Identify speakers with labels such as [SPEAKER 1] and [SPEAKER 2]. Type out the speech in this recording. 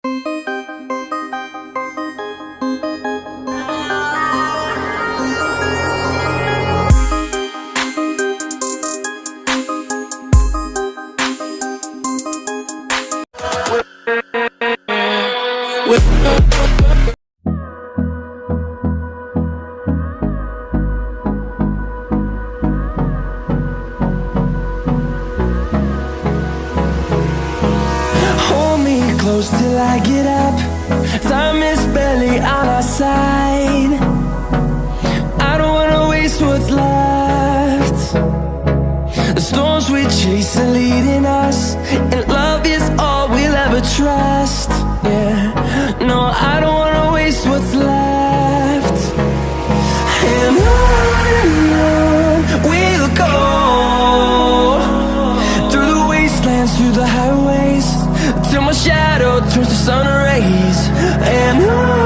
[SPEAKER 1] Hold me close till I get up. Time is barely on our side. I don't wanna waste what's left. The storms we chase are leading us, and love is all we'll ever trust. Yeah, no, I don't wanna waste what's left. And on we'll go, through the wastelands, through the highways, till my shadow turns to sun rays. And on